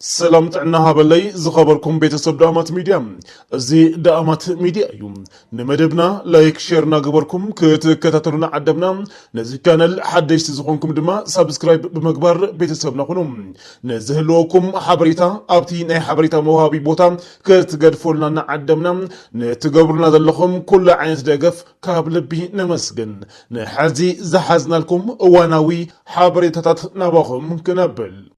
سلام تعناها باللي زخبركم بيتسب دعمات ميديا زي دعمات ميديا يوم نمدبنا لايك شيرنا قبركم كتكتاترنا عدبنا نزي كانل حدش تزخونكم دما سابسكرايب بمقبر بيتسبنا خنوم نزهلوكم حبريتا ابتي ناي حبريتا موهابي بوتا كتقدفولنا نعدبنا نتقبرنا ذلكم كل عينت دقف كاب لبي نمسجن نحازي زحزنا لكم واناوي حبريتات نباخم كنبل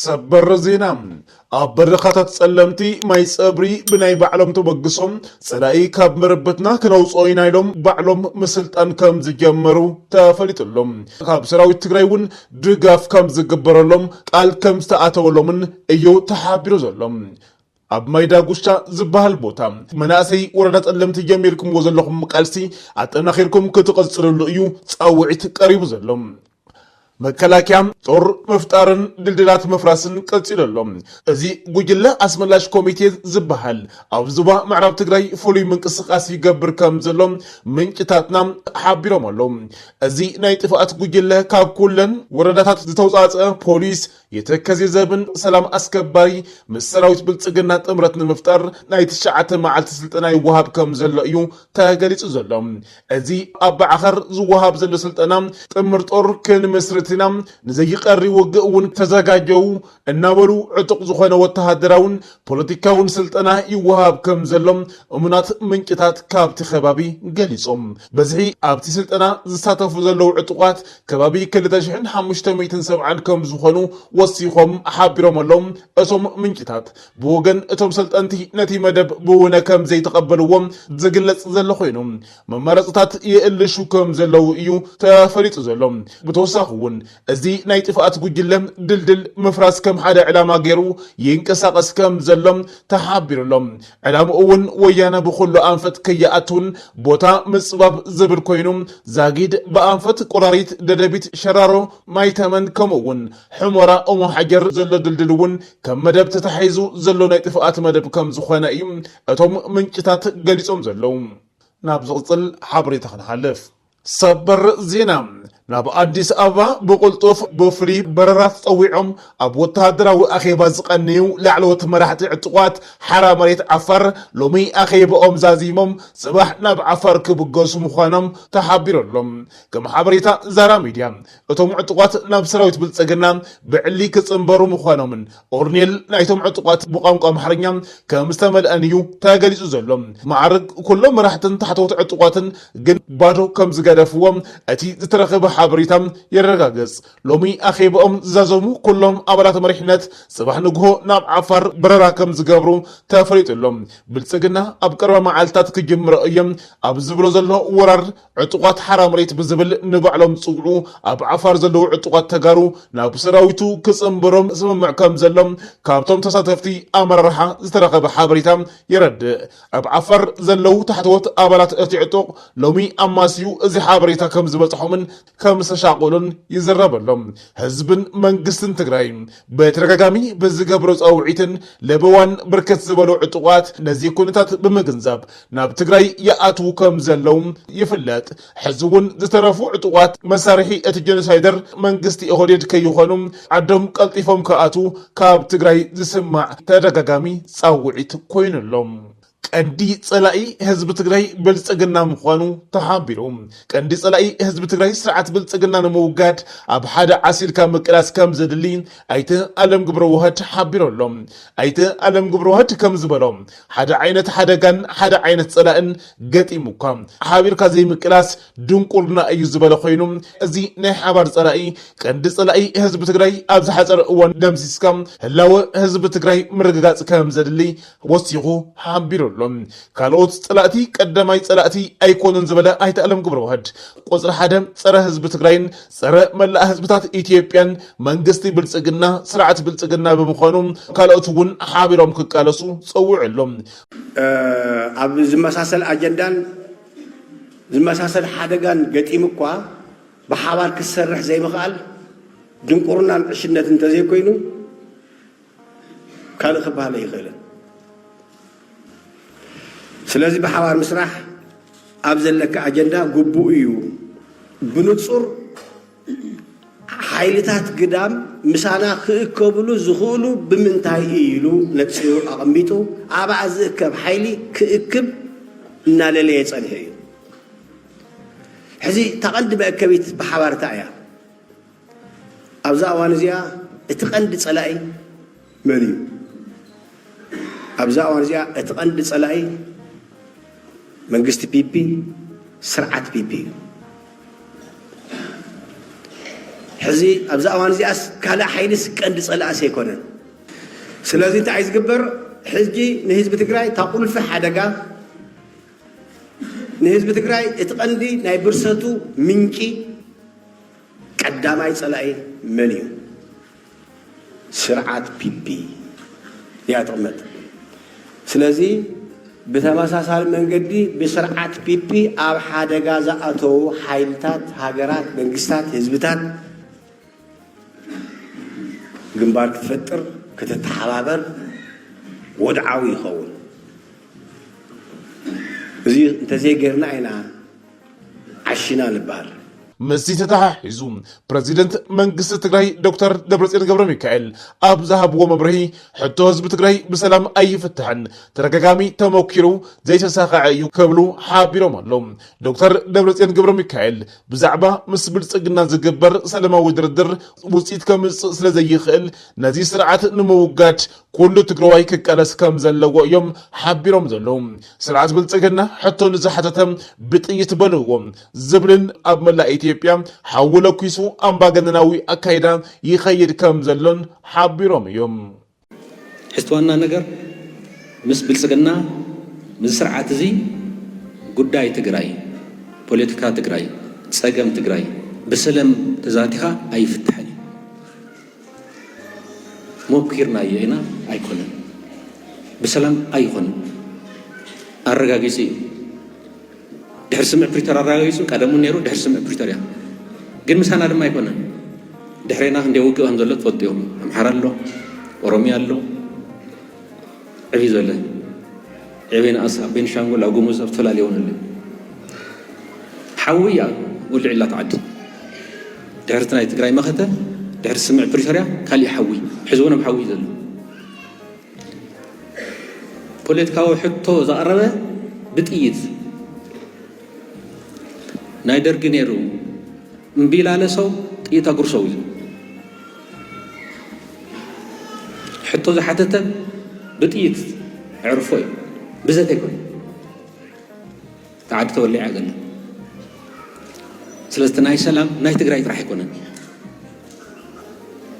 سبر زينا أبرخات سلمتي ما صبري بناي بعلم تبقصهم سلاي كاب مربتنا كنوصوين ايلهم بعلم مسلت ان كم زجمرو تفلت لهم كاب سراوي تግራይውን ድጋፍ ከም ዝግበረሎም ቃል ከም ዝተኣተወሎምን እዩ ተሓቢሩ ዘሎም ኣብ ማይዳ ጉሽታ ዝበሃል ቦታ መናእሰይ ወረዳ ጠለምቲ ጀሚርኩም ወዘለኹም ቃልሲ ኣጠናኺርኩም ክትቀጽልሉ እዩ ጻውዒት ቀሪቡ ዘሎም መከላከያም ጦር መፍጣርን ድልድላት መፍራስን ቀጽለሎም እዚ ጉጅለ አስመላሽ ኮሚቴ ዝበሃል ኣብ ዙባ ምዕራብ ትግራይ ፍሉይ ምንቅስቃስ ይገብር ከም ዘሎም ምንጭታትና ሓቢሮም ኣሎም እዚ ናይ ጥፋት ጉጅለ ካብ ኩለን ወረዳታት ዝተውጻጸ ፖሊስ የተከዜ ዘብን ሰላም አስከባሪ መሰራዊት ብልጽግና ጥምረት ንምፍጣር ናይ ተሻዓተ መዓልቲ ስልጠና ይወሃብ ከም ዘሎ እዩ ተገሊጹ ዘሎም እዚ ኣብ ባዕኸር ዝወሃብ ዘሎ ስልጠና ጥምር ጦር ክንመስርትና ንዘይቀሪ ወግእውን ተዘጋጀው እናበሉ ዕጡቅ ዝኾነ ወተሃደራውን ፖለቲካውን ስልጠና ይወሃብ ከም ዘሎም እሙናት ምንጭታት ካብቲ ከባቢ ገሊጾም በዝሒ ኣብቲ ስልጠና ዝሳተፉ ዘለው ዕጡቃት ከባቢ 2570 ከም ዝኾኑ ወሲኾም ሓቢሮም ኣሎም እቶም ምንጭታት ብወገን እቶም ሰልጠንቲ ነቲ መደብ ብውነ ከም ዘይተቀበልዎም ዝግለጽ ዘሎ ኮይኑ መመረጽታት የእልሹ ከም ዘለው እዩ ተፈሊጡ ዘሎ ብተወሳኺ እውን እዚ ናይ ጥፋት ጉጅለም ድልድል መፍራስ ከም ሓደ ዕላማ ገይሩ ይንቀሳቀስ ከም ዘሎም ተሓቢሮሎም ዕላማኡ እውን ወያነ ብኩሉ አንፈት ከይኣቱን ቦታ ምጽባብ ዝብል ኮይኑ ዛጊድ በአንፈት ቆራሪት ደደቢት ሸራሮ ማይተመን ከምኡውን ሕሞራ እሞ ሓጀር ዘሎ ድልድልውን ከም መደብ ተታሒዙ ዘሎ ናይ ጥፋት መደብ ከም ዝኾነ እዩ እቶም ምንጭታት ገሊጾም ዘለው ናብ ዝቕጽል ሓበሬታ ክንሓልፍ ሰበር ዜና ናብ አዲስ አበባ በቁልጦፍ በፍሪ በረራት ጸዊዖም ኣብ ወተሃደራዊ አኼባ ዝቀንዩ ላዕለዎት መራሕቲ ዕጡቋት ሓራ መሬት ዓፋር ሎሚ አኼባኦም ዛዚሞም ጽባሕ ናብ ዓፋር ክብገሱ ምዃኖም ተሓቢሮሎም ከም ሓበሬታ ዛራ ሚድያ እቶም ዕጡቋት ናብ ሰራዊት ብልጽግና ብዕሊ ክጽንበሩ ምዃኖምን ኦርኔል ናይቶም ዕጡቋት ብቋንቋ አምሓርኛ ከም ዝተመልአን እዩ ተገሊጹ ዘሎ ማዕርግ ኩሎም መራሕትን ታሕተዎት ዕጡቋትን ግን ባዶ ከም ዝገደፍዎም እቲ ዝተረኸበ ሓበሬታም የረጋገጽ ሎሚ አኼባኦም ዝዛዘሙ ኩሎም አባላት መሪሕነት ጽባሕ ንግሆ ናብ ዓፋር በረራ ከም ዝገብሩ ተፈሊጡሎም ብልጽግና ኣብ ቀረባ መዓልታት ክጅምሮ እዮም ኣብ ዝብሎ ዘሎ ወራር ዕጡቋት ሓራ መሬት ብዝብል ንባዕሎም ጽውዑ ኣብ ዓፋር ዘለው ዕጡቋት ተጋሩ ናብ ሰራዊቱ ክጽንበሮም ስምምዕ ከም ዘሎም ካብቶም ተሳተፍቲ ኣመራርሓ ዝተረኸበ ሓበሬታ የረድእ ኣብ ዓፋር ዘለው ታሕተዎት አባላት እቲ ዕጡቕ ሎሚ ኣማስዩ እዚ ሓበሬታ ከም ዝበጽሖምን ከም ሰሻቆሉን ይዘረበሎም ህዝብን መንግስትን ትግራይ በተረጋጋሚ በዝገብሮ ጻውዒትን ለበዋን በርከት ዝበሉ ዕጡቋት ነዚ ኩነታት ብምግንዛብ ናብ ትግራይ ያኣቱ ከም ዘለው ይፍለጥ ሕዝቡን ዝተረፉ ዕጡቋት መሳርሒ እቲ ጀኖሳይደር መንግስቲ ኢህዴድ ከይኾኑ ዓዶም ቀልጢፎም ከኣቱ ካብ ትግራይ ዝስማዕ ተደጋጋሚ ጻውዒት ኮይኑሎም ቀንዲ ጸላኢ ህዝብ ትግራይ ብልጽግና ምዃኑ ተሓቢሩ ቀንዲ ጸላኢ ህዝብ ትግራይ ስርዓት ብልጽግና ንምውጋድ ኣብ ሓደ ዓሲልካ ምቅላስ ከም ዘድሊ ኣይተ ዓለም ግብረ ወህድ ሓቢሮሎም ኣይተ ዓለም ግብረ ወህድ ከም ዝበሎም ሓደ ዓይነት ሓደጋን ሓደ ዓይነት ጸላእን ገጢሙካ ሓቢርካ ዘይምቅላስ ድንቁርና እዩ ዝበለ ኮይኑ እዚ ናይ ሓባር ጸላኢ ቀንዲ ጸላኢ ህዝብ ትግራይ ኣብ ዝሓፀረ እዋን ደምሲስካ ህላወ ህዝብ ትግራይ ምርግጋጽ ከም ዘድሊ ወሲኹ ሓቢሩ ካልኦት ጸላእቲ ቀዳማይ ጸላእቲ ኣይኮኑን ዝበለ ኣይተ ዓለም ግብረ ወህድ ቁጽሪ ሓደ ጸረ ህዝብ ትግራይን ጸረ መላእ ህዝብታት ኢትዮጵያን መንግስቲ ብልጽግና ስርዓት ብልጽግና ብምዃኑ ካልኦት እውን ሓቢሮም ክቃለሱ ጸውዕሎም ኣብ ዝመሳሰል አጀንዳን ዝመሳሰል ሓደጋን ገጢም እኳ ብሓባር ክሰርሕ ዘይምኽኣል ድንቁርናን ዕሽነት እንተዘይኮይኑ ካልእ ክበሃል ኣይኽእልን ስለዚህ በሐዋር ምስራህ አብዘለከ አጀንዳ ጉቡ እዩ ብንጹር ሓይልታት ግዳም ምሳና ክእከብሉ ዝኽእሉ ብምንታይ ኢሉ ነፂሩ ኣቐሚጡ ኣብኣ ዝእከብ ሓይሊ ክእክብ እናለለየ ፀኒሑ እዩ ሕዚ ተቐንዲ መእከቢት ብሓባርታ እያ ኣብዛ እዋን እዚኣ እቲ ቀንዲ ፀላኢ መን እዩ ኣብዛ እዋን እዚኣ እቲ ቀንዲ ፀላኢ መንግስቲ ፒፒ ስርዓት ፒፒ እዩ ሕዚ ኣብዛ እዋን እዚኣስ ካልእ ሓይልስ ቀንዲ ፀላእስ ኣይኮነን ስለዚ እንታይ እዩ ዝግበር ሕጂ ንህዝቢ ትግራይ ታቁልፊ ሓደጋ ንህዝቢ ትግራይ እቲ ቀንዲ ናይ ብርሰቱ ምንጪ ቀዳማይ ፀላኢ መን እዩ ስርዓት ፒፒ እያ ትቕመጥ ስለዚ بتماساسال منجدي بسرعة بيبي أو حدا جازا أتو حيلتات هاجرات منجستات هزبتات جنبار كتفتر كتتحابر ودعوي خول زي أنت زي جرنا هنا عشنا البار مسجد تحيزوم بريزيدنت منجست تجري دكتور دبرسين جبر ميكائيل أبزها بو مبرهي حتى حزب تجري بسلام أي فتحن تركامي تموكيرو زي ساقعيو كبلو حابيرو مالهم دكتور دبرسين جبر ميكائيل بزعبة مسبل سجنا زجبر سلام ودردر وسيد كم سلزي خل نزي سرعة نموجات كله تجري كألس كم زلوا يوم حابيرو مزلهم سرعة بلسجنا حتى نزحتهم بتيت بلوهم زبلن أب ملاقي ኢትዮጵያ حاولوا كيسو أمباغناوي أكايدا يخير كم زلون حابيرهم يوم حستوانا نجر مس بلسجنا مسرعة زي قداي تجراي بوليتيكا تجراي سجم تجراي بسلام تزاتها أي فتحني مو بكيرنا يهنا أيكون بسلام أيكون الرجاجيسي دحر سمع بريتر الرئيس كادمون نيرو دحر سمع بريتريا جن مسانا دم ما يكون دحرنا هندي وقو هنزلت فضيهم هم حرالو وروميا له عبيد الله عبين أصحاب بين شانغو لو قوموا سفتلا ليون اللي حويا واللي علا تعدي دحرتنا يتقراي مخته دحر سمع بريتريا كالي حوي حزونا بحوي ذلو بوليتكاو حطو زقربه بتقيد نايدر جنيرو مبيل على سو يتاقر سوي حطو ذا حتى بتقيت عرفوي بزات يكون تعاد تولي عقل سلسة ناي سلام ناي تقرأي راح يكون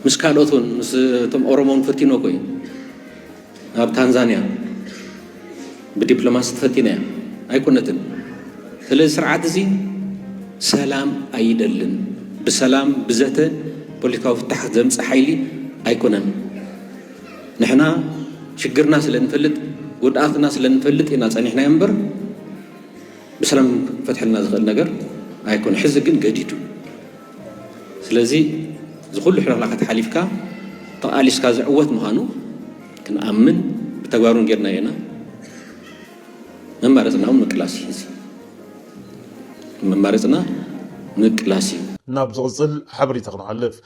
مش كالوتون مش تم أورومون فتينو كوي أب تنزانيا بدبلوماسية فتينة أيكون نتن سلسة سرعة زي سلام أيدلن بسلام بزته بوليكاو تحت زمس حيلي أيكونن نحنا شجرنا سلن فلت ودعتنا سلن فلت إن نحنا ينبر بسلام فتح لنا زغل نجر أيكون حزقن جديدو سلزي زخل حنا لقت حليفك طاليس كاز عوت مهانو كن أمن بتجارون جرنا هنا ما رزنا هم كلاسي ممارسنا نكلاسي نابزغزل حبري تغنعلف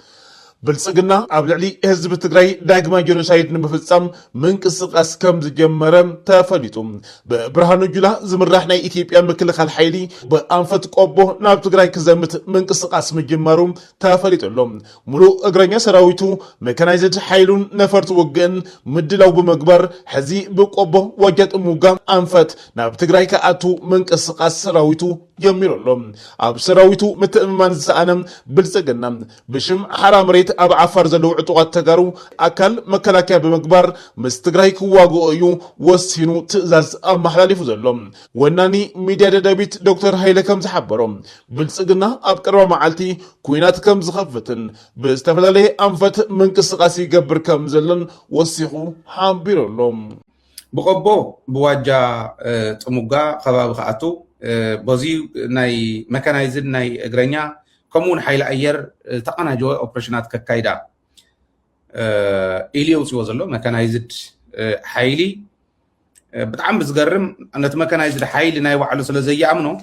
بلسقنا عبلعلي حزب تግራይ ዳግማይ ጆኖሳይድ ንመፈጸም ምንቅስቃስ ከም ዝጀመረ ተፈሊጡም በብርሃኑ ጁላ ዝምራሕ ናይ ኢትዮጵያ ምክልኻል ሓይሊ በአንፈት ቆቦ ናብ ትግራይ ክዘምት ምንቅስቃስ መጀመሩ ተፈሊጡሎም ሙሉ እግረኛ ሰራዊቱ መካናይዝድ ሓይሉን ነፈርት ወገን ምድላው በመግበር ሕዚ በቆቦ ወጀጥ ሙጋ አንፈት ናብ ትግራይ ከኣቱ ምንቅስቃስ ሰራዊቱ ጀሚሮሎም ኣብ ሰራዊቱ ምትእምማን ዝሰኣነም ብልጽግና ብሽም ሓራምሬት ኣብ ዓፋር ዘለው ዕጡቃት ተጋሩ ኣካል መከላከያ በመግባር ምስ ትግራይ ክዋግኡ እዩ ወሲኑ ትእዛዝ ኣመሓላሊፉ ዘሎ ወናኒ ሚድያ ደደቢት ዶክተር ሃይለ ከም ዝሓበሮም ብልጽግና ኣብ ቀረባ መዓልቲ ኩናት ከም ዝኸፍትን ብዝተፈላለየ ኣንፈት ምንቅስቃስ ይገብር ከም ዘሎን ወሲኹ ሓቢሮሎም ብቆቦ ብዋጃ ጥሙጋ ከባቢ ከኣቱ በዚ ናይ መካናይዝድ ናይ እግረኛ كمون حيل أير تقنا جو أوبريشنات ككايدا إليو سوزلو مكانايزد حيلي بتعم بزقرم أن مكانايزد حيلي ناي وعلو سلزي أمنو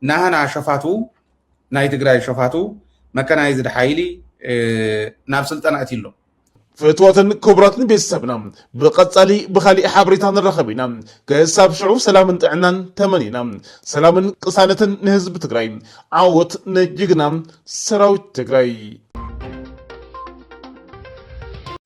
نهنا شفاتو ناي تقراي شفاتو مكانايزد حيلي ናብ ስልጠና እትሎ ፍትወትን ክቡራትን ቤተሰብና ብቐጻሊ ብኻሊእ ሓበሬታ ንረኸብ ኢና ክሳብ ሽዑ ሰላምን ጥዕናን ተመኒና ሰላምን ቅሳነትን ንህዝቢ ትግራይ ዓወት ንጅግና ሰራዊት ትግራይ